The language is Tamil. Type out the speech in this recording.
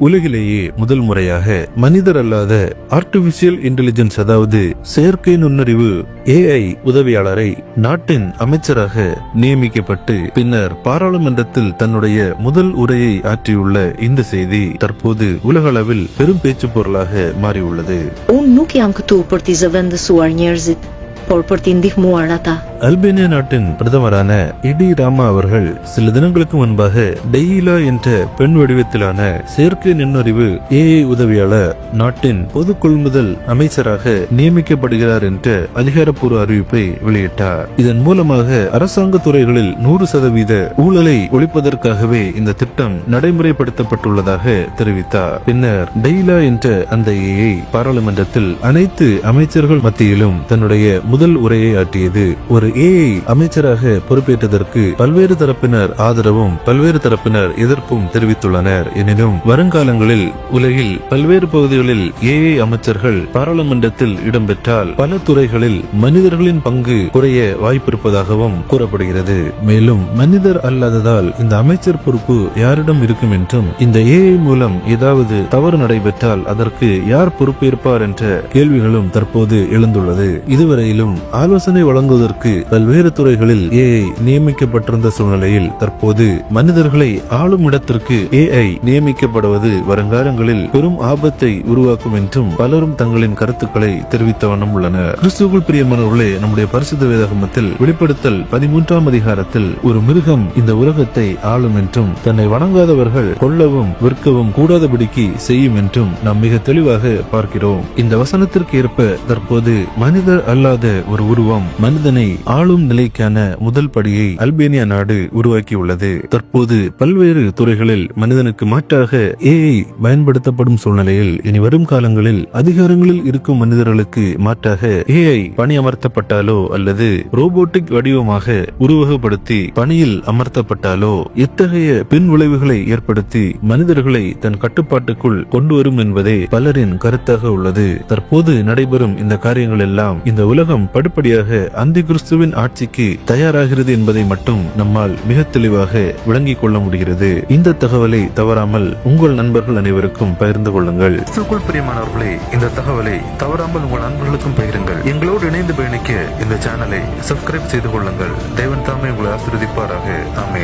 உலகிலேயே முதல் முறையாக மனிதர் அல்லாத ஆர்டிபிஷியல் இன்டெலிஜென்ஸ் அதாவது செயற்கை நுண்ணறிவு AI உதவியாளரை நாட்டின் அமைச்சராக நியமிக்கப்பட்டு பின்னர் பாராளுமன்றத்தில் தன்னுடைய முதல் உரையை ஆற்றியுள்ள இந்த செய்தி தற்போது உலக அளவில் பெரும் பேச்சு பொருளாக மாறியுள்ளது. அல்பேனியா நாட்டின் பிரதமரான இடி ராமா அவர்கள் சில தினங்களுக்கு முன்பாக டெய்லா என்ற பெண் வடிவத்திலான செயற்கை நுண்ணறிவு AI உதவியாளர் நாட்டின் பொது கொள்முதல் அமைச்சராக நியமிக்கப்படுகிறார் என்ற அதிகாரப்பூர்வ அறிவிப்பை வெளியிட்டார். இதன் மூலமாக அரசாங்க துறைகளில் 100% ஊழலை ஒழிப்பதற்காகவே இந்த திட்டம் நடைமுறைப்படுத்தப்பட்டுள்ளதாக தெரிவித்தார். பின்னர் டெய்லா என்ற அந்த AI பாராளுமன்றத்தில் அனைத்து அமைச்சர்கள் மத்தியிலும் தன்னுடைய முதல் உரையை ஆற்றியது. ஒரு AI அமைச்சராக பொறுப்பேற்றதற்கு பல்வேறு தரப்பினர் ஆதரவும் பல்வேறு தரப்பினர் எதிர்ப்பும் தெரிவித்துள்ளனர். எனினும் வருங்காலங்களில் உலகில் பல்வேறு பகுதிகளில் AI அமைச்சர்கள் பாராளுமன்றத்தில் இடம்பெற்றால் பல துறைகளில் மனிதர்களின் பங்கு குறைய வாய்ப்பிருப்பதாகவும் கூறப்படுகிறது. மேலும் மனிதர் அல்லாததால் இந்த அமைச்சர் பொறுப்பு யாரிடம் இருக்கும் என்றும் இந்த AI மூலம் ஏதாவது தவறு நடைபெற்றால் அதற்கு யார் பொறுப்பேற்பார் என்ற கேள்விகளும் தற்போது எழுந்துள்ளது. இதுவரையிலும் ஆலோசனை வழங்குவதற்கு பல்வேறு துறைகளில் AI நியமிக்கப்பட்டிருந்த சூழ்நிலையில் தற்போது மனிதர்களை ஆளும் இடத்திற்கு AI நியமிக்கப்படுவது வருங்காலங்களில் பெரும் ஆபத்தை உருவாக்கும் என்றும் பலரும் தங்களின் கருத்துக்களை தெரிவித்த வண்ணம் உள்ளனர். கிறிஸ்துவுக்குள் பிரியமானவர்களே, நம்முடைய பரிசுத்த வேதாகமத்தில் வெளிப்படுத்தல் 13ஆம் அதிகாரத்தில் ஒரு மிருகம் இந்த உலகத்தை ஆளும் என்றும் தன்னை வணங்காதவர்கள் கொல்லவும் விற்கவும் கூடாதபடிக்கு செய்யும் என்றும் நாம் மிக தெளிவாக பார்க்கிறோம். இந்த வசனத்திற்கு ஏற்ப தற்போது மனிதர் அல்லாத ஒரு உருவம் மனிதனை ஆளும் நிலைக்கான முதல் படியை அல்பேனியா நாடு உருவாக்கியுள்ளது. தற்போது பல்வேறு துறைகளில் மனிதனுக்கு மாற்றாக AI பயன்படுத்தப்படும் சூழ்நிலையில் இனி வரும் காலங்களில் அதிகாரங்களில் இருக்கும் மனிதர்களுக்கு மாற்றாக AI பணியமர்த்தப்பட்டாலோ அல்லது ரோபோட்டிக் வடிவமாக உருவகப்படுத்தி பணியில் அமர்த்தப்பட்டாலோ எத்தகைய பின் விளைவுகளை ஏற்படுத்தி மனிதர்களை தன் கட்டுப்பாட்டுக்குள் கொண்டு வரும் என்பதே பலரின் கருத்தாக உள்ளது. தற்போது நடைபெறும் இந்த காரியங்கள் எல்லாம் இந்த உலகம் படிப்படியாக அந்தி கிறிஸ்துவின் ஆட்சிக்கு தயாராகிறது என்பதை மட்டும் நம்மால் மிக தெளிவாக விளங்கிக் கொள்ள முடிகிறது. இந்த தகவலை தவறாமல் உங்கள் நண்பர்கள் அனைவருக்கும் பகிர்ந்து கொள்ளுங்கள். கிறிஸ்துவுக்குள் பிரியமானவர்களே, இந்த தகவலை தவறாமல் உங்கள் நண்பர்களுக்கும் பகிருங்கள். எங்களோடு இணைந்து பயணிக்க இந்த சேனலை சப்ஸ்கிரைப் செய்து கொள்ளுங்கள். தேவன் தாமே உங்களை ஆசீர்வதிப்பாராக. ஆமென்.